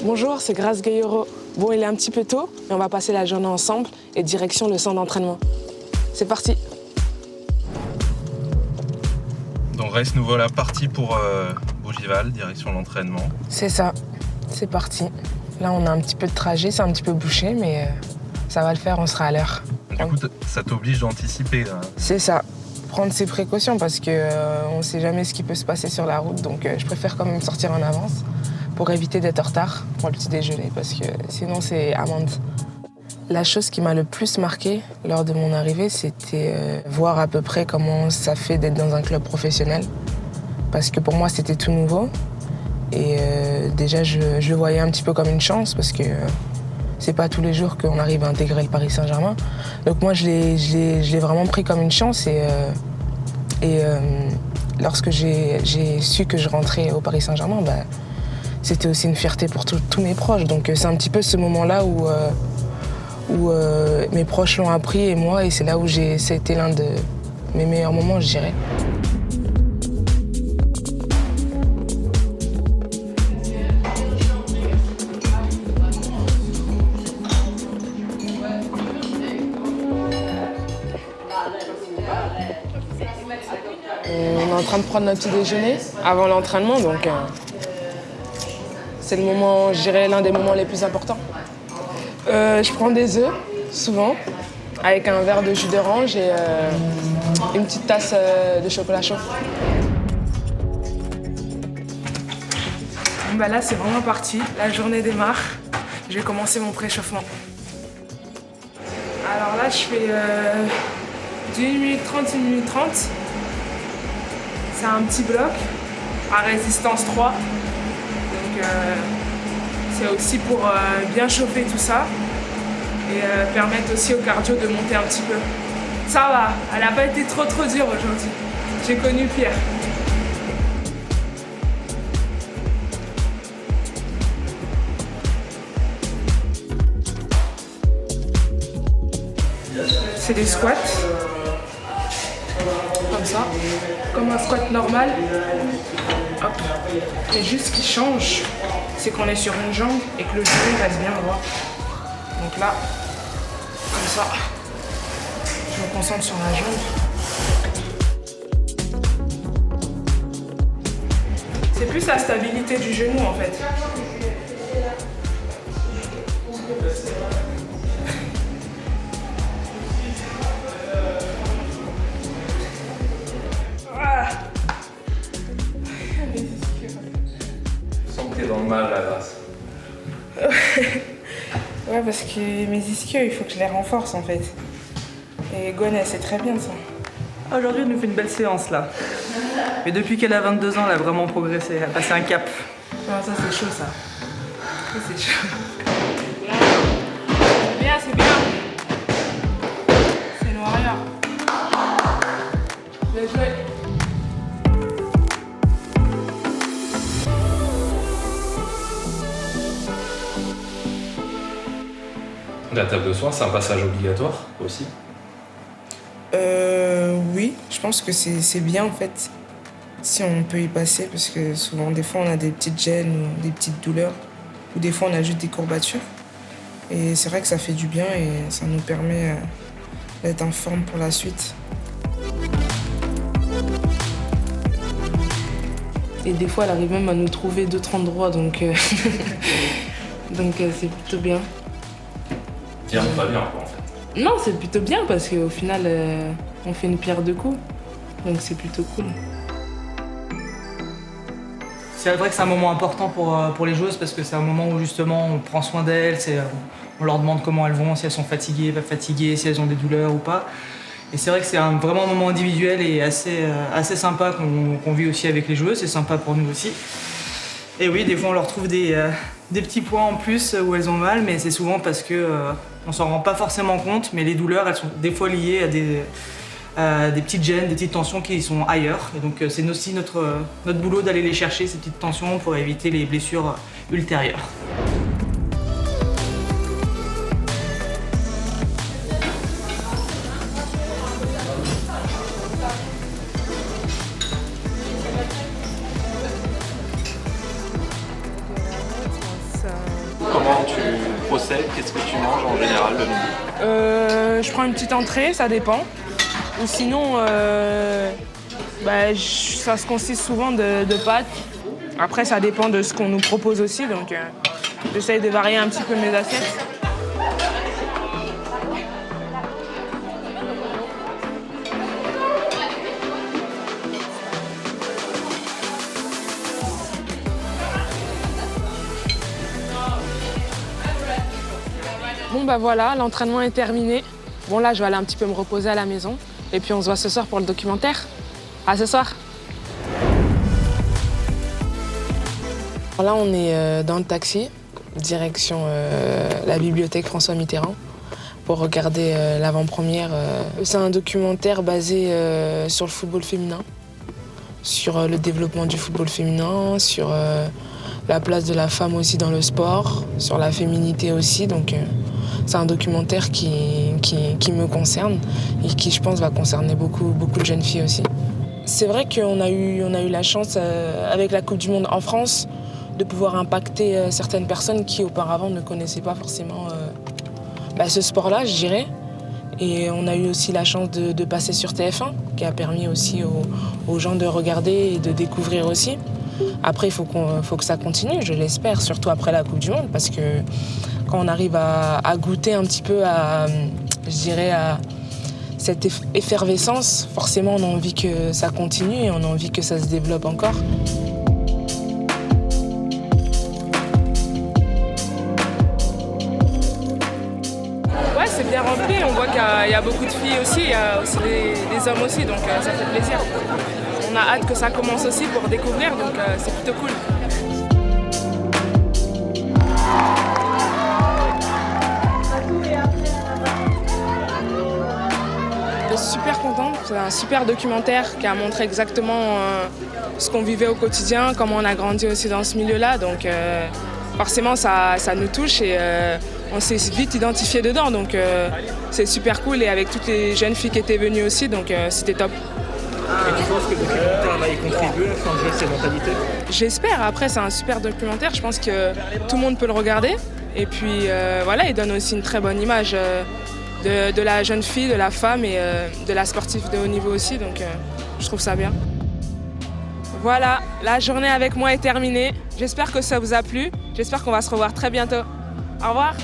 Bonjour, c'est Grace Gayoro. Bon, il est un petit peu tôt, mais on va passer la journée ensemble et direction le centre d'entraînement. C'est parti. Donc reste nous voilà partis pour Bougival, direction l'entraînement. C'est ça, c'est parti. Là, on a un petit peu de trajet, c'est un petit peu bouché, mais ça va le faire, on sera à l'heure. Du coup, ça t'oblige d'anticiper. Là. C'est ça, prendre ses précautions parce qu'on ne sait jamais ce qui peut se passer sur la route, donc je préfère quand même sortir en avance pour éviter d'être en retard pour le petit déjeuner, parce que sinon c'est amende. La chose qui m'a le plus marquée lors de mon arrivée, c'était voir à peu près comment ça fait d'être dans un club professionnel. Parce que pour moi, c'était tout nouveau. Et déjà, je le voyais un petit peu comme une chance, parce que c'est pas tous les jours qu'on arrive à intégrer le Paris Saint-Germain. Donc moi, je l'ai vraiment pris comme une chance. Et lorsque j'ai su que je rentrais au Paris Saint-Germain, c'était aussi une fierté pour tous mes proches. Donc c'est un petit peu ce moment-là où mes proches l'ont appris et moi, et c'est là où ça a été l'un de mes meilleurs moments, je dirais. On est en train de prendre notre petit déjeuner avant l'entraînement, donc c'est le moment, je dirais, l'un des moments les plus importants. Je prends des œufs, souvent, avec un verre de jus d'orange et une petite tasse de chocolat chaud. Là, c'est vraiment parti. La journée démarre. Je vais commencer mon préchauffement. Alors là, je fais 1 minute 30, 1 minute 30. C'est un petit bloc à résistance 3. Donc, c'est aussi pour bien chauffer tout ça et permettre aussi au cardio de monter un petit peu. Ça va, elle n'a pas été trop dure aujourd'hui. J'ai connu pire. C'est des squats, comme ça, comme un squat normal. Hop. Et juste ce qui change, c'est qu'on est sur une jambe et que le genou reste bien droit. Donc là, comme ça, je me concentre sur la jambe. C'est plus la stabilité du genou en fait. Dans le mal, la grâce. Ouais, parce que mes ischios, il faut que je les renforce en fait. Et Gwen, elle sait très bien ça. Aujourd'hui, elle nous fait une belle séance là. Mais depuis qu'elle a 22 ans, elle a vraiment progressé, elle a passé un cap. Non, ça c'est chaud ça. Ça c'est chaud. C'est bien, c'est bien. C'est une warrior. Bien joué. La table de soins, c'est un passage obligatoire aussi. Oui, je pense que c'est bien en fait, si on peut y passer, parce que souvent, des fois, on a des petites gênes ou des petites douleurs, ou des fois, on a juste des courbatures. Et c'est vrai que ça fait du bien et ça nous permet d'être en forme pour la suite. Et des fois, elle arrive même à nous trouver d'autres endroits, donc c'est plutôt bien. Tiens, pas bien quoi en fait. Non, c'est plutôt bien parce qu'au final, on fait une pierre deux coups. Donc c'est plutôt cool. C'est vrai que c'est un moment important pour les joueuses parce que c'est un moment où justement on prend soin d'elles, on leur demande comment elles vont, si elles sont fatiguées, pas fatiguées, si elles ont des douleurs ou pas. Et c'est vrai que c'est vraiment un moment individuel et assez sympa qu'on vit aussi avec les joueuses, c'est sympa pour nous aussi. Et oui, des fois on leur trouve des petits points en plus où elles ont mal, mais c'est souvent parce que on s'en rend pas forcément compte, mais les douleurs elles sont des fois liées à des petites gênes, des petites tensions qui sont ailleurs. Et donc c'est aussi notre boulot d'aller les chercher, ces petites tensions, pour éviter les blessures ultérieures. français, qu'est-ce que tu manges en général le midi? Je prends une petite entrée, ça dépend. Ou sinon, ça se consiste souvent de pâtes. Après, ça dépend de ce qu'on nous propose aussi, donc j'essaye de varier un petit peu mes assiettes. Bon bah voilà, l'entraînement est terminé. Bon là, je vais aller un petit peu me reposer à la maison. Et puis on se voit ce soir pour le documentaire. À ce soir. Là, on est dans le taxi, direction la bibliothèque François Mitterrand, pour regarder l'avant-première. C'est un documentaire basé sur le football féminin, sur le développement du football féminin, sur la place de la femme aussi dans le sport, sur la féminité aussi. Donc c'est un documentaire qui me concerne et qui, je pense, va concerner beaucoup de jeunes filles aussi. C'est vrai qu'on a eu la chance, avec la Coupe du Monde en France, de pouvoir impacter certaines personnes qui auparavant ne connaissaient pas forcément ce sport-là, je dirais. Et on a eu aussi la chance de passer sur TF1, qui a permis aussi aux gens de regarder et de découvrir aussi. Après, il faut que ça continue, je l'espère, surtout après la Coupe du Monde, parce que quand on arrive à goûter un petit peu à cette effervescence, forcément on a envie que ça continue et on a envie que ça se développe encore. Ouais, c'est bien rempli, on voit qu'il y a beaucoup de filles aussi, il y a aussi des hommes aussi, donc ça fait plaisir. On a hâte que ça commence aussi pour découvrir, donc c'est plutôt cool. Je suis super contente, c'est un super documentaire qui a montré exactement ce qu'on vivait au quotidien, comment on a grandi aussi dans ce milieu-là, donc forcément ça nous touche et on s'est vite identifié dedans, donc c'est super cool et avec toutes les jeunes filles qui étaient venues aussi, donc c'était top. Et tu penses que le documentaire va y contribuer à changer ces mentalités? J'espère, après c'est un super documentaire, je pense que tout le monde peut le regarder et puis voilà, il donne aussi une très bonne image de la jeune fille, de la femme et de la sportive de haut niveau aussi, donc je trouve ça bien. Voilà, la journée avec moi est terminée. J'espère que ça vous a plu. J'espère qu'on va se revoir très bientôt. Au revoir.